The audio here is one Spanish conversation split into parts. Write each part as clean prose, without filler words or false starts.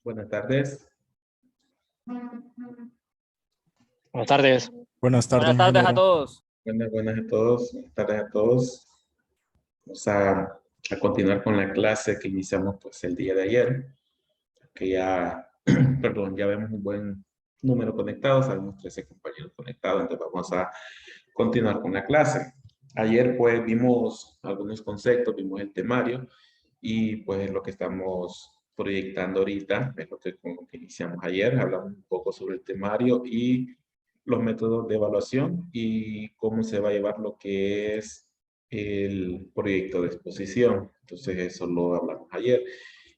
Buenas tardes. Buenas tardes. Buenas tardes, Buenas tardes a ingeniero. todos. Buenas a todos. Buenas tardes a todos. Vamos a continuar con la clase que iniciamos pues el día de ayer. Que ya, perdón, ya vemos un buen número conectado. Sabemos 13 compañeros conectados. Entonces vamos a continuar con la clase. Ayer pues vimos algunos conceptos, vimos el temario. Y pues lo que estamos proyectando ahorita es lo que, con lo que iniciamos ayer. Hablamos un poco sobre el temario y los métodos de evaluación y cómo se va a llevar lo que es el proyecto de exposición. Entonces eso lo hablamos ayer.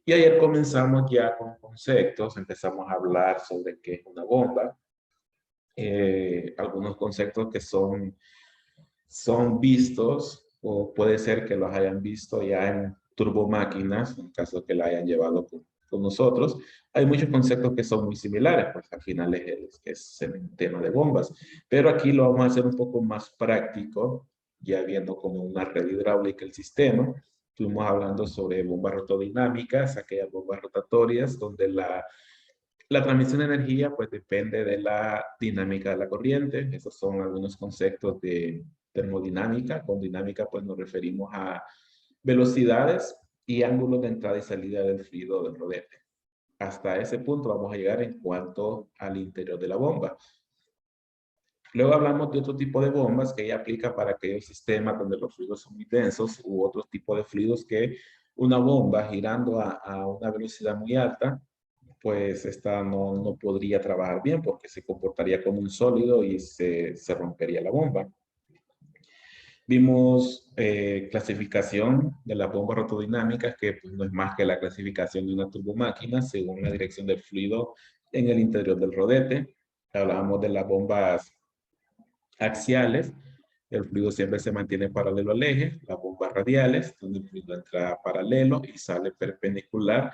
Y ayer comenzamos ya con conceptos, empezamos a hablar sobre qué es una bomba. Algunos conceptos que son vistos o puede ser que los hayan visto ya en turbomáquinas, en caso que la hayan llevado con nosotros. Hay muchos conceptos que son muy similares, pues al final es el tema de bombas. Pero aquí lo vamos a hacer un poco más práctico, ya viendo como una red hidráulica el sistema. Estuvimos hablando sobre bombas rotodinámicas, aquellas bombas rotatorias, donde la transmisión de energía pues depende de la dinámica de la corriente. Esos son algunos conceptos de termodinámica. Con dinámica pues nos referimos a velocidades y ángulos de entrada y salida del fluido del rodete. Hasta ese punto vamos a llegar en cuanto al interior de la bomba. Luego hablamos de otro tipo de bombas que ya aplica para aquellos sistemas donde los fluidos son muy densos u otro tipo de fluidos que una bomba girando a una velocidad muy alta pues esta no podría trabajar bien porque se comportaría como un sólido y se rompería la bomba. Vimos clasificación de las bombas rotodinámicas, que pues, no es más que la clasificación de una turbomáquina según la dirección del fluido en el interior del rodete. Hablábamos de las bombas axiales, el fluido siempre se mantiene paralelo al eje, las bombas radiales, donde el fluido entra paralelo y sale perpendicular,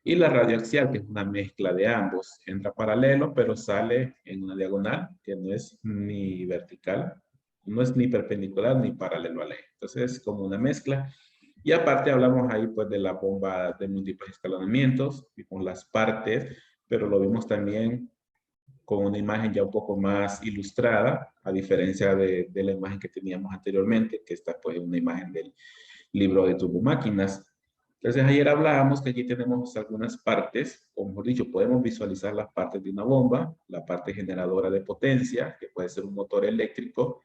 y la radioaxial, que es una mezcla de ambos, entra paralelo, pero sale en una diagonal, que no es ni vertical, no es ni perpendicular ni paralelo al eje. Entonces es como una mezcla. Y aparte hablamos ahí pues de la bomba de múltiples escalonamientos, y con las partes, pero lo vimos también con una imagen ya un poco más ilustrada, a diferencia de la imagen que teníamos anteriormente, que esta pues una imagen del libro de turbomáquinas. Entonces ayer hablábamos que aquí tenemos algunas partes, o mejor dicho, podemos visualizar las partes de una bomba, la parte generadora de potencia, que puede ser un motor eléctrico,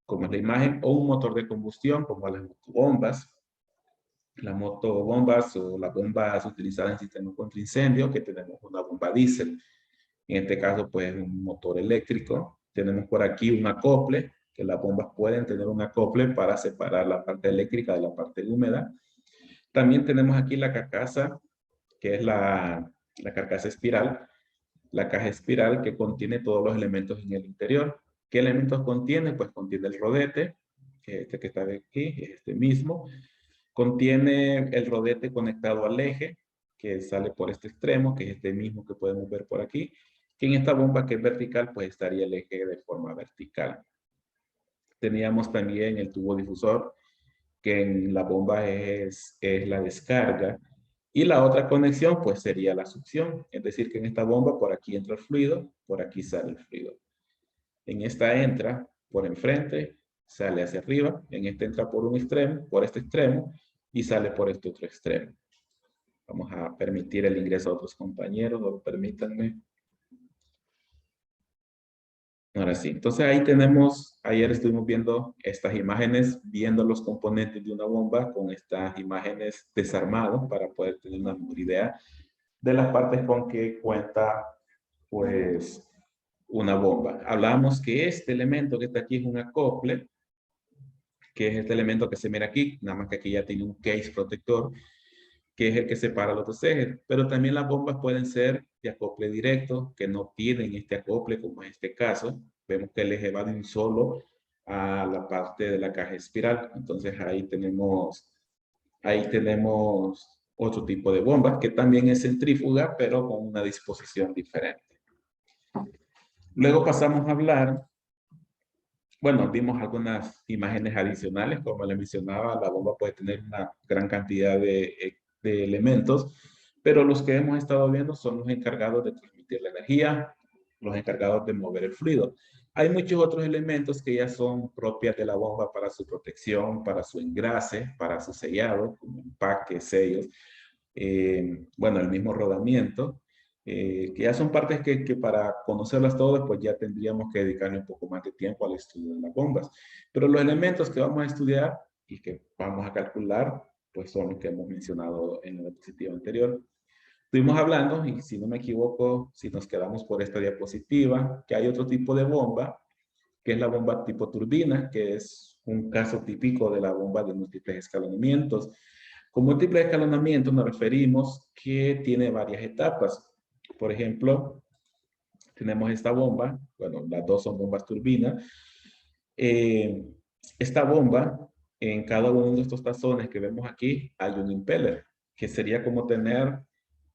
como es la imagen, o un motor de combustión, como las motobombas. Las motobombas o las bombas utilizadas en sistemas contra incendio, que tenemos una bomba diésel. En este caso, pues, un motor eléctrico. Tenemos por aquí un acople, que las bombas pueden tener un acople para separar la parte eléctrica de la parte húmeda. También tenemos aquí la carcasa, que es la carcasa espiral. La caja espiral que contiene todos los elementos en el interior. ¿Qué elementos contiene? Pues contiene el rodete, que este que está de aquí, es este mismo. Contiene el rodete conectado al eje, que sale por este extremo, que es este mismo que podemos ver por aquí. Que en esta bomba que es vertical, pues estaría el eje de forma vertical. Teníamos también el tubo difusor, que en la bomba es la descarga. Y la otra conexión, pues sería la succión. Es decir, que en esta bomba, por aquí entra el fluido, por aquí sale el fluido. En esta entra por enfrente, sale hacia arriba. En esta entra por un extremo, por este extremo, y sale por este otro extremo. Vamos a permitir el ingreso a otros compañeros, permítanme. Ahora sí, entonces ahí tenemos, ayer estuvimos viendo estas imágenes, viendo los componentes de una bomba con estas imágenes desarmados para poder tener una mejor idea de las partes con que cuenta, pues, una bomba. Hablábamos que este elemento que está aquí es un acople, que es este elemento que se mira aquí, nada más que aquí ya tiene un case protector, que es el que separa los dos ejes. Pero también las bombas pueden ser de acople directo, que no tienen este acople, como en este caso. Vemos que el eje va de un solo a la parte de la caja espiral. Entonces ahí tenemos otro tipo de bomba, que también es centrífuga, pero con una disposición diferente. Luego pasamos a hablar, bueno, vimos algunas imágenes adicionales, como les mencionaba, la bomba puede tener una gran cantidad de elementos, pero los que hemos estado viendo son los encargados de transmitir la energía, los encargados de mover el fluido. Hay muchos otros elementos que ya son propias de la bomba para su protección, para su engrase, para su sellado, como empaques, sellos, bueno, el mismo rodamiento, que ya son partes que para conocerlas todas, pues ya tendríamos que dedicarle un poco más de tiempo al estudio de las bombas. Pero los elementos que vamos a estudiar y que vamos a calcular, pues son los que hemos mencionado en la diapositiva anterior. Estuvimos hablando, y si no me equivoco, si nos quedamos por esta diapositiva, que hay otro tipo de bomba, que es la bomba tipo turbina, que es un caso típico de la bomba de múltiples escalonamientos. Con múltiples escalonamientos nos referimos que tiene varias etapas. Por ejemplo, tenemos esta bomba, bueno, las dos son bombas turbinas. Eh, esta bomba, en cada uno de estos tazones que vemos aquí, hay un impeller, que sería como tener,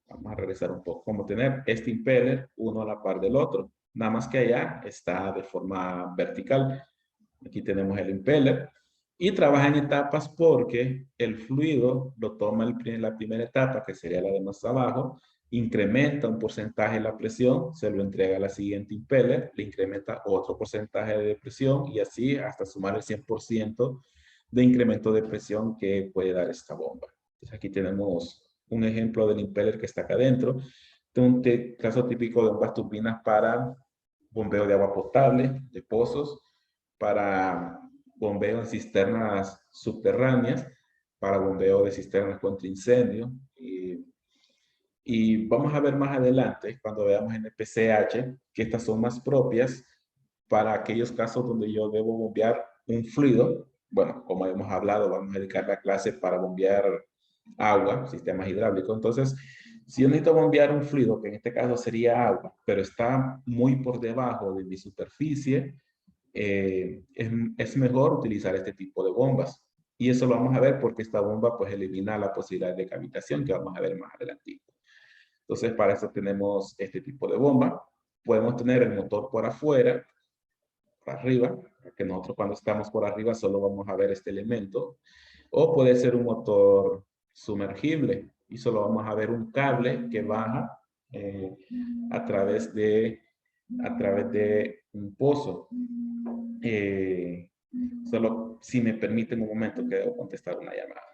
vamos a regresar un poco, como tener este impeller uno a la par del otro. Nada más que allá está de forma vertical. Aquí tenemos el impeller y trabaja en etapas porque el fluido lo toma la primera etapa, que sería la de más abajo, incrementa un porcentaje la presión, se lo entrega a la siguiente impeller, le incrementa otro porcentaje de presión y así hasta sumar el 100% de incremento de presión que puede dar esta bomba. Entonces aquí tenemos un ejemplo del impeller que está acá adentro. Este es un caso típico de bombas turbinas para bombeo de agua potable, de pozos, para bombeo en cisternas subterráneas, para bombeo de cisternas contra incendio. Y vamos a ver más adelante, cuando veamos en el PCH, que estas son más propias para aquellos casos donde yo debo bombear un fluido. Bueno, como hemos hablado, vamos a dedicar la clase para bombear agua, sistemas hidráulicos. Entonces, si yo necesito bombear un fluido, que en este caso sería agua, pero está muy por debajo de mi superficie, es mejor utilizar este tipo de bombas. Y eso lo vamos a ver porque esta bomba pues elimina la posibilidad de cavitación que vamos a ver más adelante. Entonces para eso tenemos este tipo de bomba. Podemos tener el motor por afuera, por arriba, que nosotros cuando estamos por arriba solo vamos a ver este elemento. O puede ser un motor sumergible y solo vamos a ver un cable que baja eh, a través de un pozo. Eh, Solo si me permiten un momento que debo contestar una llamada.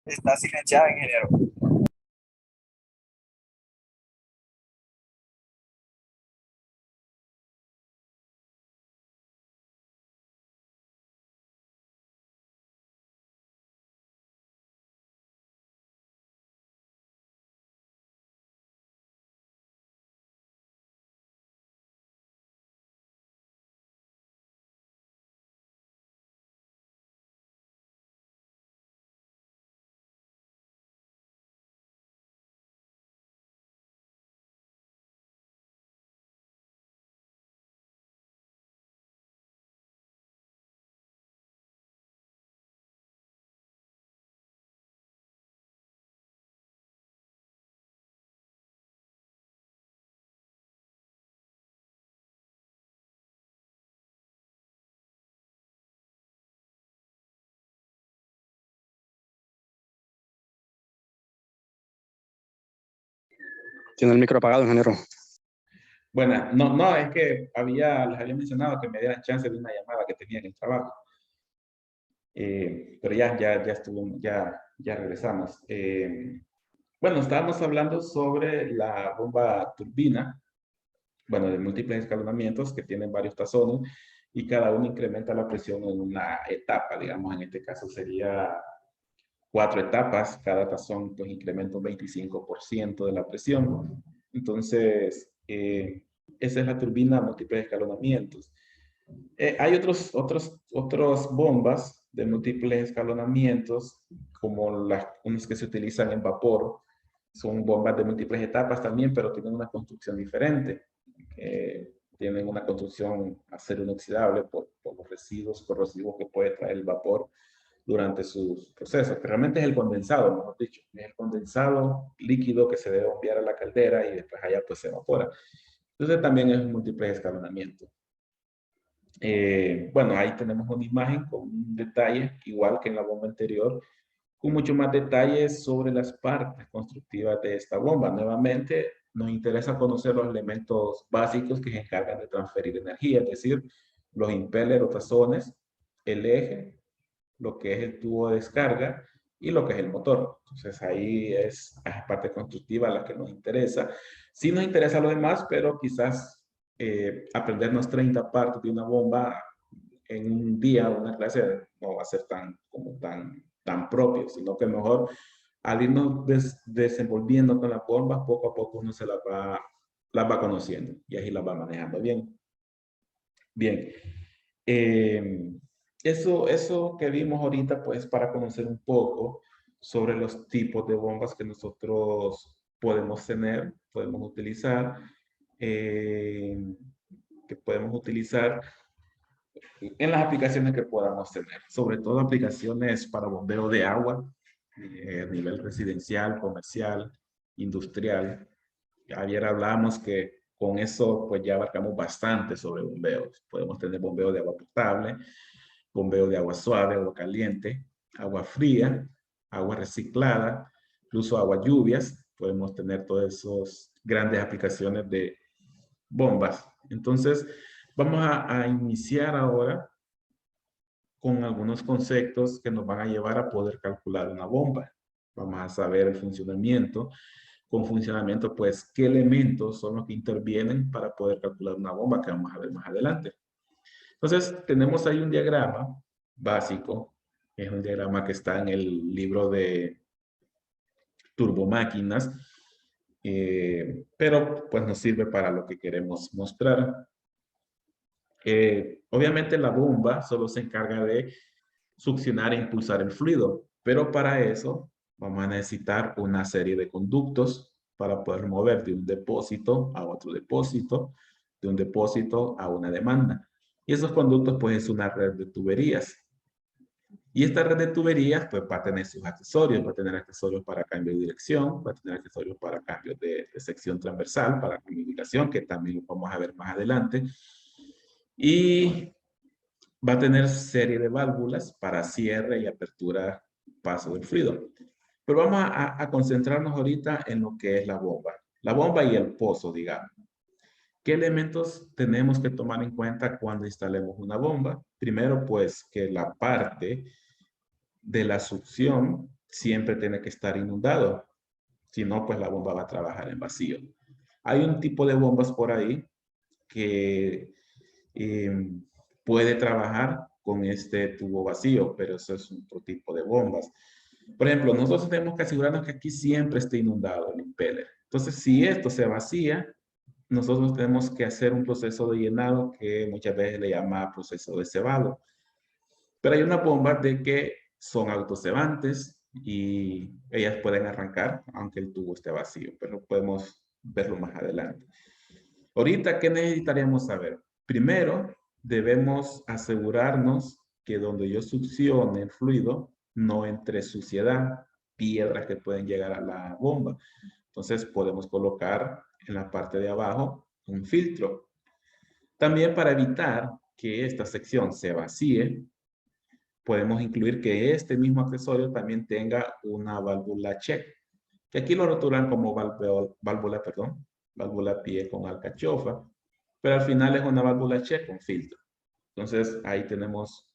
Está silenciada, ingeniero. Tiene el micro apagado, ingeniero. Bueno, no, es que les había mencionado que me dieran chance de una llamada que tenía en el trabajo. Pero ya regresamos. Bueno, estábamos hablando sobre la bomba turbina, bueno, de múltiples escalonamientos que tienen varios tazones y cada uno incrementa la presión en una etapa, digamos, en este caso sería 4 etapas, cada tazón pues incrementa un 25% de la presión. Entonces, esa es la turbina múltiples escalonamientos. Hay otros bombas de múltiples escalonamientos, como unas que se utilizan en vapor. Son bombas de múltiples etapas también, pero tienen una construcción diferente. Tienen una construcción acero inoxidable por los residuos corrosivos que puede traer el vapor durante sus procesos, que realmente es el condensado, mejor dicho. Es el condensado líquido que se debe enviar a la caldera y después allá pues se evapora. Entonces también es un múltiple escalonamiento. Bueno, ahí tenemos una imagen con un detalle, igual que en la bomba anterior, con mucho más detalles sobre las partes constructivas de esta bomba. Nuevamente, nos interesa conocer los elementos básicos que se encargan de transferir energía, es decir, los impellers o tazones, el eje, lo que es el tubo de descarga y lo que es el motor. Entonces ahí es la parte constructiva la que nos interesa. Sí nos interesa lo demás, pero quizás aprendernos 30 partes de una bomba en un día, una clase, no va a ser tan propio, sino que mejor al irnos desenvolviendo con las bombas, poco a poco uno las va conociendo y ahí las va manejando bien. Bien. Eso que vimos ahorita, pues, para conocer un poco sobre los tipos de bombas que nosotros podemos tener, podemos utilizar, en las aplicaciones que podamos tener. Sobre todo aplicaciones para bombeo de agua, a nivel residencial, comercial, industrial. Ayer hablamos que con eso pues ya abarcamos bastante sobre bombeos. Podemos tener bombeo de agua potable, bombeo de agua suave, agua caliente, agua fría, agua reciclada, incluso agua lluvias. Podemos tener todas esas grandes aplicaciones de bombas. Entonces, vamos a iniciar ahora con algunos conceptos que nos van a llevar a poder calcular una bomba. Vamos a saber el funcionamiento. Con funcionamiento, pues, ¿qué elementos son los que intervienen para poder calcular una bomba que vamos a ver más adelante? Entonces, tenemos ahí un diagrama básico. Es un diagrama que está en el libro de turbomáquinas, pero pues nos sirve para lo que queremos mostrar. Obviamente la bomba solo se encarga de succionar e impulsar el fluido, pero para eso vamos a necesitar una serie de conductos para poder mover de un depósito a otro depósito, de un depósito a una demanda. Y esos conductos pues es una red de tuberías. Y esta red de tuberías pues va a tener sus accesorios, va a tener accesorios para cambio de dirección, va a tener accesorios para cambio de sección transversal, para comunicación, que también lo vamos a ver más adelante. Y va a tener serie de válvulas para cierre y apertura, paso del fluido. Pero vamos a concentrarnos ahorita en lo que es la bomba y el pozo, digamos. ¿Qué elementos tenemos que tomar en cuenta cuando instalemos una bomba? Primero, pues, que la parte de la succión siempre tiene que estar inundado. Si no, pues la bomba va a trabajar en vacío. Hay un tipo de bombas por ahí que puede trabajar con este tubo vacío, pero eso es otro tipo de bombas. Por ejemplo, nosotros tenemos que asegurarnos que aquí siempre esté inundado el impeller. Entonces, si esto se vacía, nosotros tenemos que hacer un proceso de llenado que muchas veces le llama proceso de cebado. Pero hay unas bombas de que son autocebantes y ellas pueden arrancar aunque el tubo esté vacío, pero podemos verlo más adelante. Ahorita, ¿qué necesitaríamos saber? Primero, debemos asegurarnos que donde yo succione el fluido no entre suciedad, piedras que pueden llegar a la bomba. Entonces, podemos colocar en la parte de abajo un filtro. También para evitar que esta sección se vacíe, podemos incluir que este mismo accesorio también tenga una válvula check, que aquí lo rotulan como válvula pie con alcachofa, pero al final es una válvula check con filtro. Entonces ahí tenemos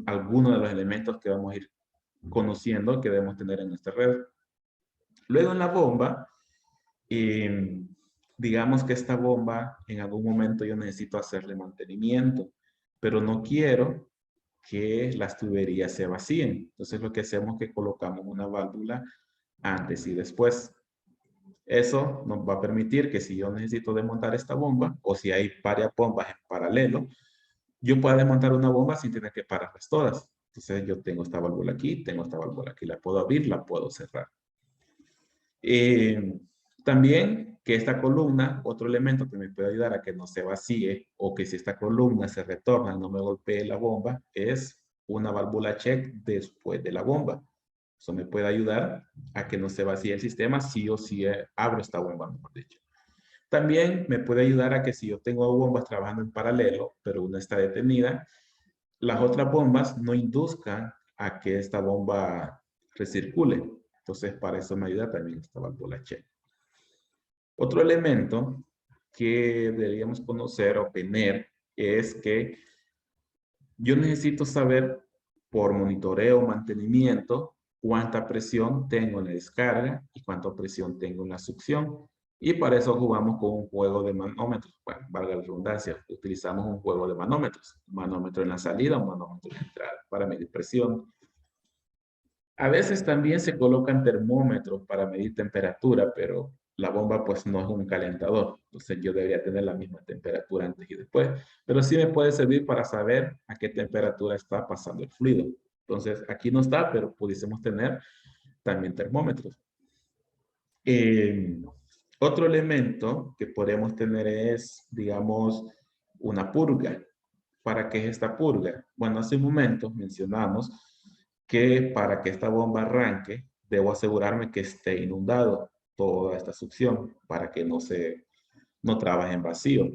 algunos de los elementos que vamos a ir conociendo que debemos tener en nuestra red. Luego en la bomba, digamos que esta bomba en algún momento yo necesito hacerle mantenimiento, pero no quiero que las tuberías se vacíen. Entonces lo que hacemos es que colocamos una válvula antes y después. Eso nos va a permitir que si yo necesito desmontar esta bomba o si hay varias bombas en paralelo, yo pueda desmontar una bomba sin tener que pararlas todas. Entonces yo tengo esta válvula aquí, tengo esta válvula aquí, la puedo abrir, la puedo cerrar. También que esta columna, otro elemento que me puede ayudar a que no se vacíe o que si esta columna se retorna no me golpee la bomba, es una válvula check después de la bomba. Eso me puede ayudar a que no se vacíe el sistema si o si abro esta bomba, mejor dicho. También me puede ayudar a que si yo tengo bombas trabajando en paralelo, pero una está detenida, las otras bombas no induzcan a que esta bomba recircule. Entonces, para eso me ayuda también esta válvula check. Otro elemento que deberíamos conocer o tener es que yo necesito saber por monitoreo o mantenimiento cuánta presión tengo en la descarga y cuánta presión tengo en la succión. Y para eso jugamos con un juego de manómetros. Bueno, valga la redundancia, utilizamos un juego de manómetros. Un manómetro en la salida, un manómetro en la entrada para medir presión. A veces también se colocan termómetros para medir temperatura, pero la bomba pues no es un calentador. Entonces yo debería tener la misma temperatura antes y después. Pero sí me puede servir para saber a qué temperatura está pasando el fluido. Entonces aquí no está, pero pudiésemos tener también termómetros. Otro elemento que podemos tener es, digamos, una purga. ¿Para qué es esta purga? Bueno, hace un momento mencionamos que para que esta bomba arranque, debo asegurarme que esté inundado toda esta succión para que no trabaje en vacío.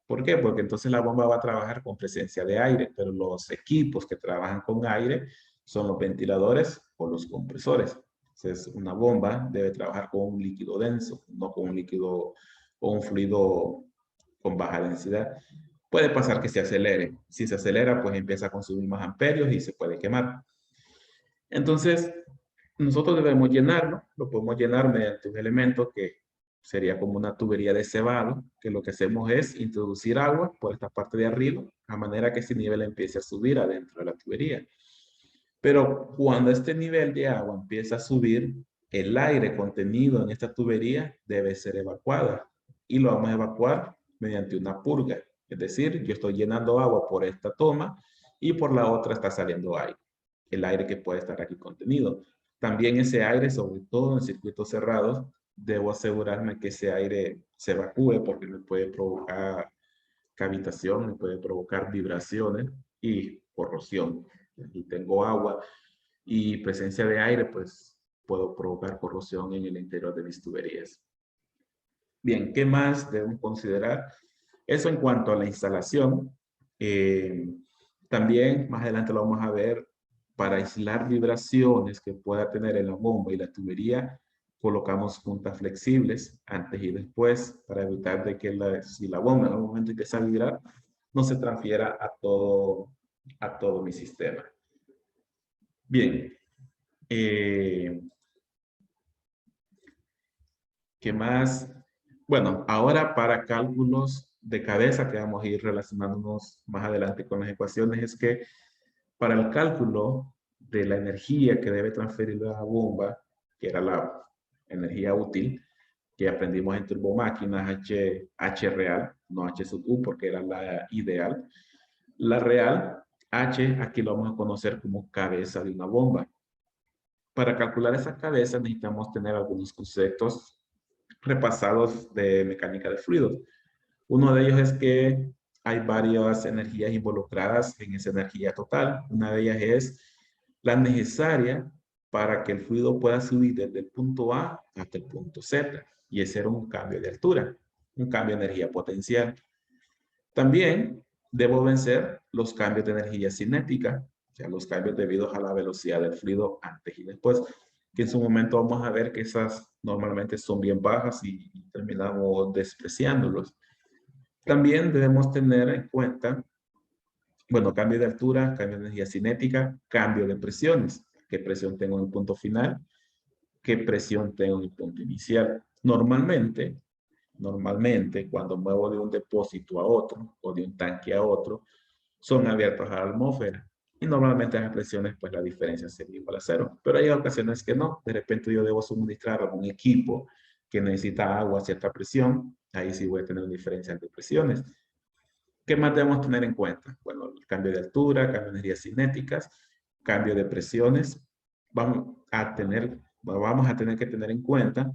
¿Por qué? Porque entonces la bomba va a trabajar con presencia de aire, pero los equipos que trabajan con aire son los ventiladores o los compresores. Entonces, una bomba debe trabajar con un líquido denso, no con un líquido o un fluido con baja densidad. Puede pasar que se acelere. Si se acelera, pues empieza a consumir más amperios y se puede quemar. Entonces, nosotros debemos llenarlo. Lo podemos llenar mediante un elemento que sería como una tubería de cebado, que lo que hacemos es introducir agua por esta parte de arriba, a manera que ese nivel empiece a subir adentro de la tubería. Pero cuando este nivel de agua empieza a subir, el aire contenido en esta tubería debe ser evacuado. Y lo vamos a evacuar mediante una purga. Es decir, yo estoy llenando agua por esta toma y por la otra está saliendo aire. El aire que puede estar aquí contenido. También ese aire, sobre todo en circuitos cerrados, debo asegurarme que ese aire se evacúe porque me puede provocar cavitación, me puede provocar vibraciones y corrosión. Si tengo agua y presencia de aire, pues puedo provocar corrosión en el interior de mis tuberías. Bien, ¿qué más debemos considerar? Eso en cuanto a la instalación. También más adelante lo vamos a ver. Para aislar vibraciones que pueda tener en la bomba y la tubería, colocamos puntas flexibles antes y después para evitar de que si la bomba en algún momento empieza a vibrar, no se transfiera a todo mi sistema. Bien, ¿Qué más? Bueno, ahora para cálculos de cabeza, que vamos a ir relacionándonos más adelante con las ecuaciones, es que para el cálculo de la energía que debe transferir la bomba, que era la energía útil, que aprendimos en turbomáquinas H real, no H sub U, porque era la ideal. La real, H, aquí lo vamos a conocer como cabeza de una bomba. Para calcular esa cabeza necesitamos tener algunos conceptos repasados de mecánica de fluidos. Uno de ellos es que hay varias energías involucradas en esa energía total. Una de ellas es la necesaria para que el fluido pueda subir desde el punto A hasta el punto Z. Y ese era un cambio de altura, un cambio de energía potencial. También debo vencer los cambios de energía cinética, o sea, los cambios debidos a la velocidad del fluido antes y después, que en su momento vamos a ver que esas normalmente son bien bajas y terminamos despreciándolos. También debemos tener en cuenta, bueno, cambio de altura, cambio de energía cinética, cambio de presiones. ¿Qué presión tengo en el punto final? ¿Qué presión tengo en el punto inicial? Normalmente, cuando muevo de un depósito a otro o de un tanque a otro, son abiertos a la atmósfera. Y normalmente las presiones, pues la diferencia sería igual a cero. Pero hay ocasiones que no. De repente yo debo suministrar algún equipo que necesita agua a cierta presión. Ahí sí voy a tener una diferencia de presiones. ¿Qué más debemos tener en cuenta? Bueno, el cambio de altura, cambio de energías cinéticas, cambio de presiones. Vamos a tener que tener en cuenta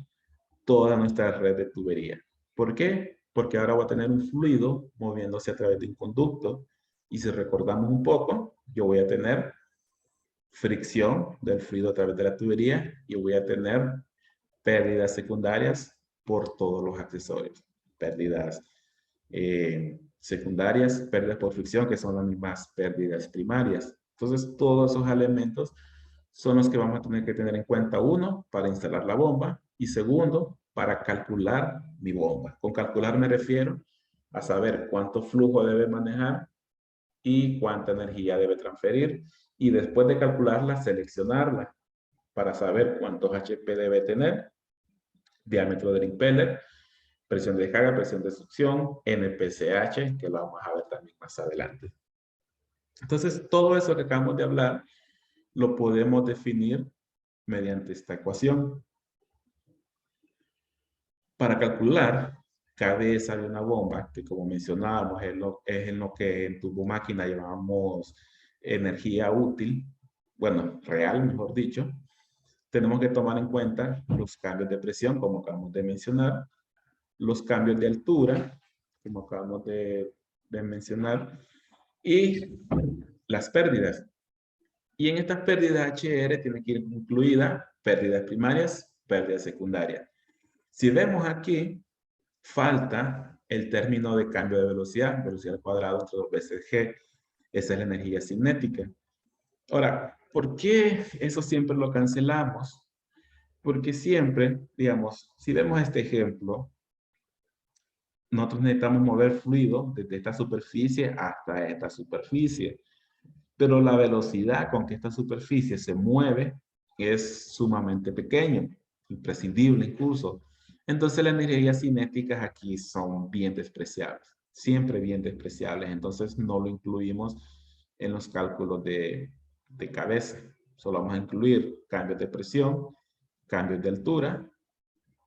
toda nuestra red de tubería. ¿Por qué? Porque ahora voy a tener un fluido moviéndose a través de un conducto. Y si recordamos un poco, yo voy a tener fricción del fluido a través de la tubería y voy a tener pérdidas secundarias por todos los accesorios. Pérdidas secundarias, pérdidas por fricción, que son las mismas pérdidas primarias. Entonces, todos esos elementos son los que vamos a tener que tener en cuenta. Uno, para instalar la bomba, y segundo, para calcular mi bomba. Con calcular me refiero a saber cuánto flujo debe manejar y cuánta energía debe transferir. Y después de calcularla, seleccionarla para saber cuántos HP debe tener, diámetro del impeller, presión de descarga, presión de succión, NPCH, que lo vamos a ver también más adelante. Entonces, todo eso que acabamos de hablar lo podemos definir mediante esta ecuación. Para calcular cabeza de una bomba, que como mencionábamos es en lo que en turbomáquina llamamos energía útil, bueno, real, mejor dicho, tenemos que tomar en cuenta los cambios de presión, como acabamos de mencionar, los cambios de altura, como acabamos de mencionar, y las pérdidas. Y en estas pérdidas HR tiene que ir incluida pérdidas primarias, pérdidas secundarias. Si vemos aquí, falta el término de cambio de velocidad, velocidad al cuadrado entre 2 veces G. Esa es la energía cinética. Ahora, ¿por qué eso siempre lo cancelamos? Porque siempre, digamos, si vemos este ejemplo, nosotros necesitamos mover fluido desde esta superficie hasta esta superficie. Pero la velocidad con que esta superficie se mueve es sumamente pequeño, imprescindible incluso. Entonces las energías cinéticas aquí son bien despreciables, siempre bien despreciables. Entonces no lo incluimos en los cálculos de cabeza. Solo vamos a incluir cambios de presión, cambios de altura,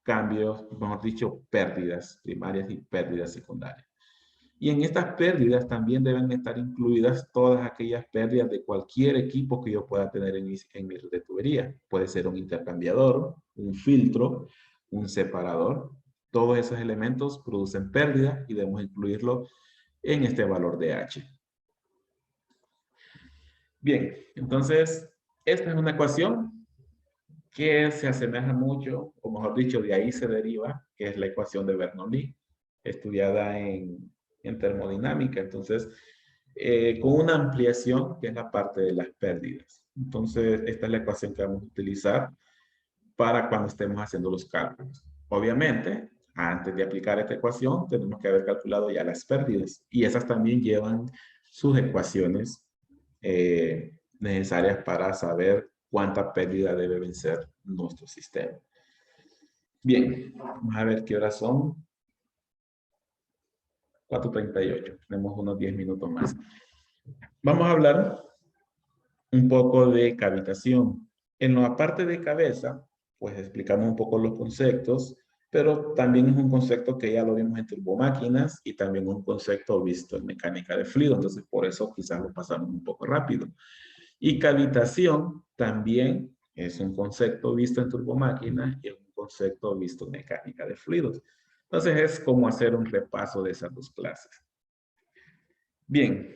cambios, mejor dicho, pérdidas primarias y pérdidas secundarias. Y en estas pérdidas también deben estar incluidas todas aquellas pérdidas de cualquier equipo que yo pueda tener en mi red de tubería. Puede ser un intercambiador, un filtro, un separador. Todos esos elementos producen pérdida y debemos incluirlo en este valor de H. Bien, entonces, esta es una ecuación que se asemeja mucho, o mejor dicho, de ahí se deriva, que es la ecuación de Bernoulli, estudiada en termodinámica. Entonces, con una ampliación que es la parte de las pérdidas. Entonces, esta es la ecuación que vamos a utilizar para cuando estemos haciendo los cálculos. Obviamente, antes de aplicar esta ecuación, tenemos que haber calculado ya las pérdidas. Y esas también llevan sus ecuaciones necesarias para saber cuánta pérdida debe vencer nuestro sistema. Bien, vamos a ver qué horas son. 4:38. Tenemos unos 10 minutos más. Vamos a hablar un poco de cavitación. En la parte de cabeza, pues explicamos un poco los conceptos, pero también es un concepto que ya lo vimos en turbomáquinas y también un concepto visto en mecánica de fluido, entonces por eso quizás lo pasamos un poco rápido. Y cavitación también es un concepto visto en turbomáquinas y es un concepto visto en mecánica de fluidos. Entonces es como hacer un repaso de esas dos clases. Bien,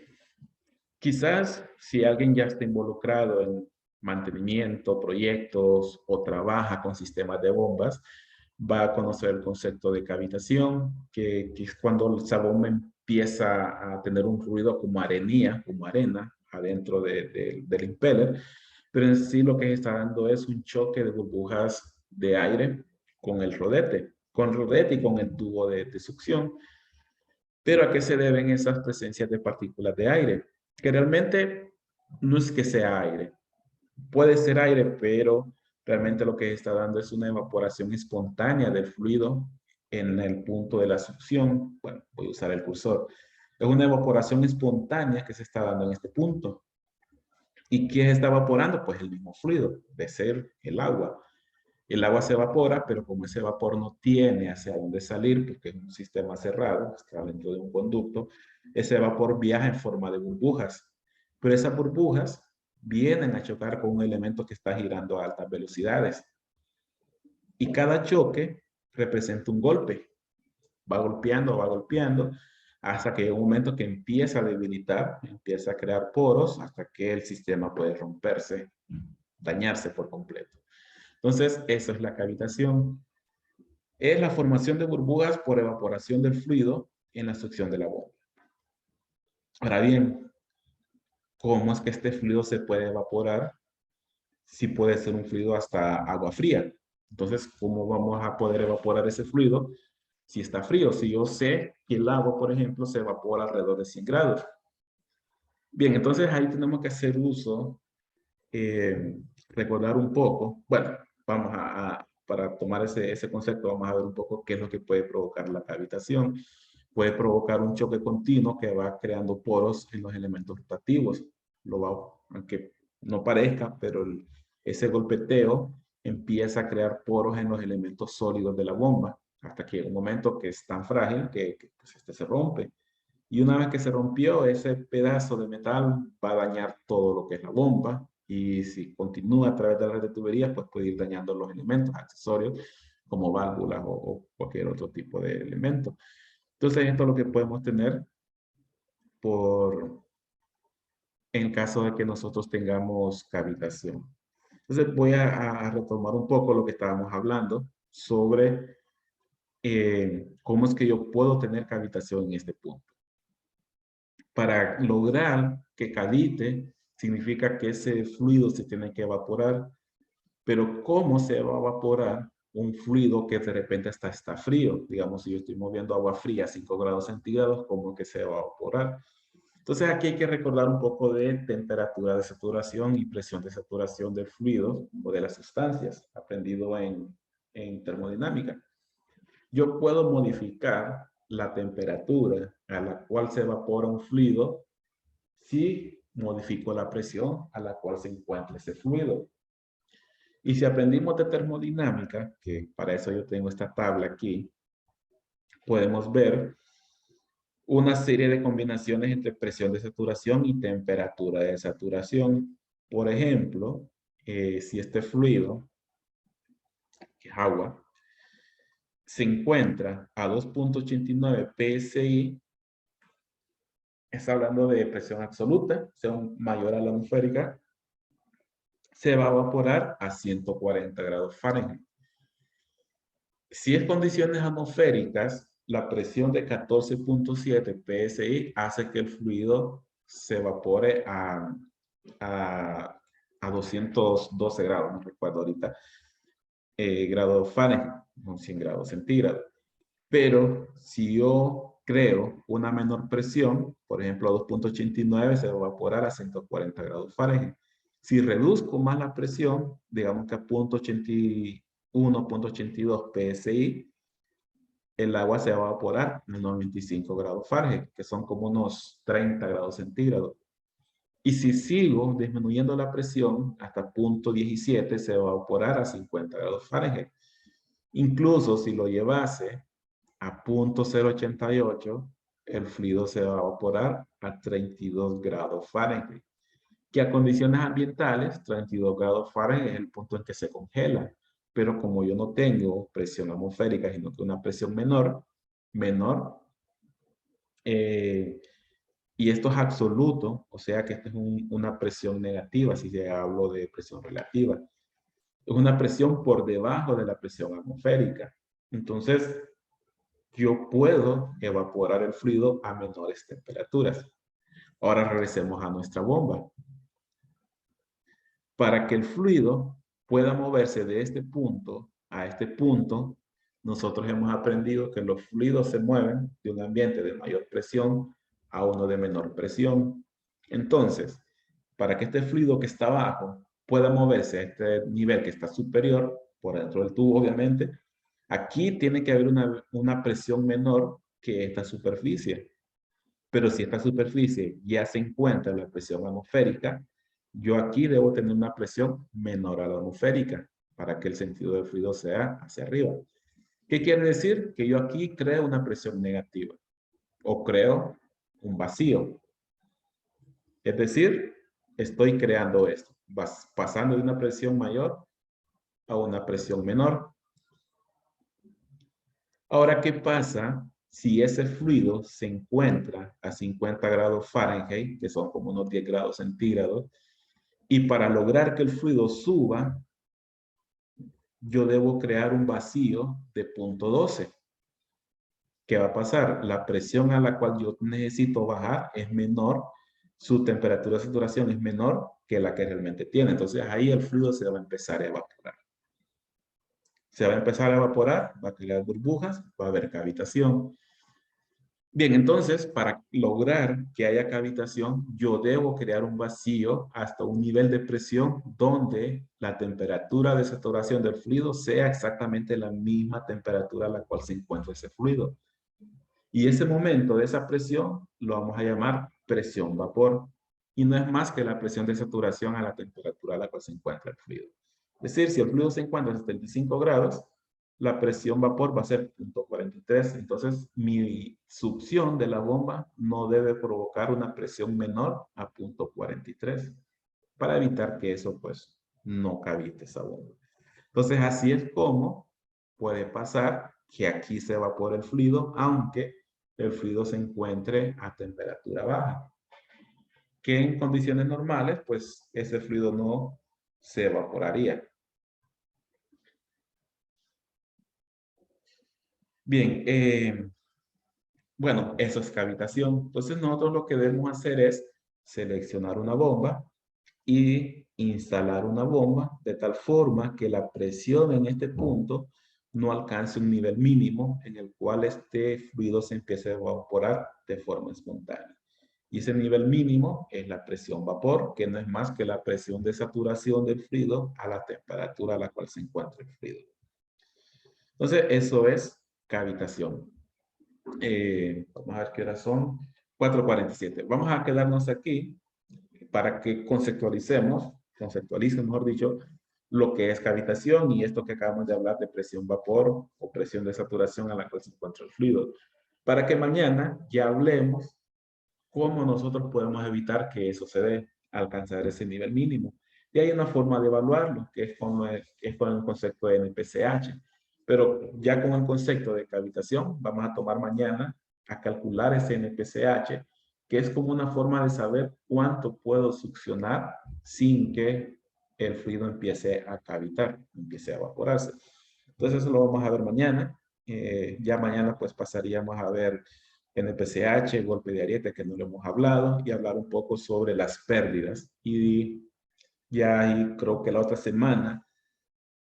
quizás si alguien ya está involucrado en mantenimiento, proyectos o trabaja con sistemas de bombas, va a conocer el concepto de cavitación, que es cuando esa bomba empieza a tener un ruido como arenilla, como arena, adentro del impeller, pero en sí lo que está dando es un choque de burbujas de aire con el rodete y con el tubo de succión. Pero ¿a qué se deben esas presencias de partículas de aire? Que realmente no es que sea aire. Puede ser aire, pero realmente lo que está dando es una evaporación espontánea del fluido en el punto de la succión. Bueno, voy a usar el cursor. Es una evaporación espontánea que se está dando en este punto. ¿Y qué está evaporando? Pues el mismo fluido, de ser el agua. El agua se evapora, pero como ese vapor no tiene hacia dónde salir, porque es un sistema cerrado, está dentro de un conducto, ese vapor viaja en forma de burbujas. Pero esas burbujas vienen a chocar con un elemento que está girando a altas velocidades. Y cada choque representa un golpe. Va golpeando, hasta que llega un momento que empieza a debilitar, empieza a crear poros, hasta que el sistema puede romperse, dañarse por completo. Entonces, eso es la cavitación. Es la formación de burbujas por evaporación del fluido en la succión de la bomba. Ahora bien, ¿cómo es que este fluido se puede evaporar? Si puede ser un fluido hasta agua fría. Entonces, ¿cómo vamos a poder evaporar ese fluido si está frío? Si yo sé que el agua, por ejemplo, se evapora alrededor de 100 grados. Bien, entonces ahí tenemos que hacer uso, recordar un poco. Bueno, vamos para tomar ese concepto, vamos a ver un poco qué es lo que puede provocar la cavitación. Puede provocar un choque continuo que va creando poros en los elementos rotativos. Aunque no parezca, pero ese golpeteo empieza a crear poros en los elementos sólidos de la bomba, hasta que llega un momento que es tan frágil que pues, se rompe. Y una vez que se rompió, ese pedazo de metal va a dañar todo lo que es la bomba. Y si continúa a través de la red de tuberías, pues puede ir dañando los elementos accesorios como válvulas o cualquier otro tipo de elemento. Entonces, esto es lo que podemos tener en caso de que nosotros tengamos cavitación. Entonces, voy a retomar un poco lo que estábamos hablando sobre cómo es que yo puedo tener cavitación en este punto. Para lograr que cavite, significa que ese fluido se tiene que evaporar. Pero ¿cómo se va a evaporar un fluido que de repente está frío? Digamos, si yo estoy moviendo agua fría a 5 grados centígrados, ¿cómo que se va a evaporar? Entonces aquí hay que recordar un poco de temperatura de saturación y presión de saturación del fluido o de las sustancias, aprendido en termodinámica. Yo puedo modificar la temperatura a la cual se evapora un fluido si modifico la presión a la cual se encuentra ese fluido. Y si aprendimos de termodinámica, que para eso yo tengo esta tabla aquí, podemos ver una serie de combinaciones entre presión de saturación y temperatura de saturación. Por ejemplo, si este fluido, que es agua, se encuentra a 2.89 psi, está hablando de presión absoluta, sea mayor a la atmosférica, se va a evaporar a 140 grados Fahrenheit. Si es condiciones atmosféricas, la presión de 14.7 psi hace que el fluido se evapore a 212 grados, no recuerdo ahorita, grados Fahrenheit, no 100 grados centígrados. Pero si yo creo una menor presión, por ejemplo a 2.89, se va a evaporar a 140 grados Fahrenheit. Si reduzco más la presión, digamos que a 0.81, 0.82 PSI, el agua se va a evaporar en unos 25 grados Fahrenheit, que son como unos 30 grados centígrados. Y si sigo disminuyendo la presión hasta 0.17, se va a evaporar a 50 grados Fahrenheit. Incluso si lo llevase a 0.088, el fluido se va a evaporar a 32 grados Fahrenheit. Que a condiciones ambientales, 32 grados Fahrenheit es el punto en que se congela. Pero como yo no tengo presión atmosférica, sino que una presión menor, y esto es absoluto, o sea que esta es una presión negativa, si ya hablo de presión relativa. Es una presión por debajo de la presión atmosférica. Entonces, yo puedo evaporar el fluido a menores temperaturas. Ahora regresemos a nuestra bomba. Para que el fluido pueda moverse de este punto a este punto, nosotros hemos aprendido que los fluidos se mueven de un ambiente de mayor presión a uno de menor presión. Entonces, para que este fluido que está abajo pueda moverse a este nivel que está superior, por dentro del tubo obviamente, aquí tiene que haber una presión menor que esta superficie. Pero si esta superficie ya se encuentra en la presión atmosférica, yo aquí debo tener una presión menor a la atmosférica para que el sentido del fluido sea hacia arriba. ¿Qué quiere decir? Que yo aquí creo una presión negativa o creo un vacío. Es decir, estoy creando esto, pasando de una presión mayor a una presión menor. Ahora, ¿qué pasa si ese fluido se encuentra a 50 grados Fahrenheit, que son como unos 10 grados centígrados, y para lograr que el fluido suba, yo debo crear un vacío de 0.12? ¿Qué va a pasar? La presión a la cual yo necesito bajar es menor, su temperatura de saturación es menor que la que realmente tiene. Entonces ahí el fluido se va a empezar a evaporar. Se va a empezar a evaporar, va a crear burbujas, va a haber cavitación. Bien, entonces, para lograr que haya cavitación, yo debo crear un vacío hasta un nivel de presión donde la temperatura de saturación del fluido sea exactamente la misma temperatura a la cual se encuentra ese fluido. Y ese momento de esa presión lo vamos a llamar presión vapor. Y no es más que la presión de saturación a la temperatura a la cual se encuentra el fluido. Es decir, si el fluido se encuentra a 75 grados, la presión vapor va a ser 0.43. Entonces, mi succión de la bomba no debe provocar una presión menor a 0.43 para evitar que eso, pues, no cavite esa bomba. Entonces, así es como puede pasar que aquí se evapore el fluido, aunque el fluido se encuentre a temperatura baja. Que en condiciones normales, pues, ese fluido no se evaporaría. Bien, bueno, eso es cavitación. Entonces nosotros lo que debemos hacer es seleccionar una bomba y instalar una bomba de tal forma que la presión en este punto no alcance un nivel mínimo en el cual este fluido se empiece a evaporar de forma espontánea. Y ese nivel mínimo es la presión vapor, que no es más que la presión de saturación del fluido a la temperatura a la cual se encuentra el fluido. Entonces, eso es cavitación. Vamos a ver qué horas son. 4:47. Vamos a quedarnos aquí para que conceptualicen, mejor dicho, lo que es cavitación y esto que acabamos de hablar de presión vapor o presión de saturación a la cual se encuentra el fluido. Para que mañana ya hablemos cómo nosotros podemos evitar que eso se dé, alcanzar ese nivel mínimo. Y hay una forma de evaluarlo, que es con el concepto de NPCH. Pero ya con el concepto de cavitación, vamos a tomar mañana a calcular ese NPCH, que es como una forma de saber cuánto puedo succionar sin que el fluido empiece a cavitar, empiece a evaporarse. Entonces eso lo vamos a ver mañana. Ya mañana pues pasaríamos a ver NPCH, golpe de ariete, que no lo hemos hablado, y hablar un poco sobre las pérdidas. Y ya ahí creo que la otra semana,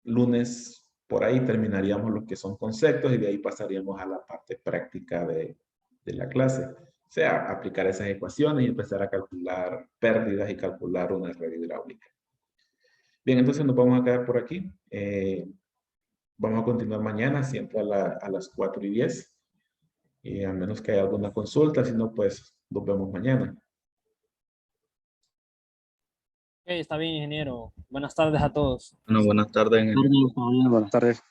lunes, por ahí terminaríamos lo que son conceptos y de ahí pasaríamos a la parte práctica de la clase. O sea, aplicar esas ecuaciones y empezar a calcular pérdidas y calcular una red hidráulica. Bien, entonces nos vamos a quedar por aquí. Vamos a continuar mañana, siempre a las 4:10. Y a menos que haya alguna consulta, si no, pues nos vemos mañana. Ok, está bien, ingeniero. Buenas tardes a todos. Bueno, buenas tardes. Buenas tardes.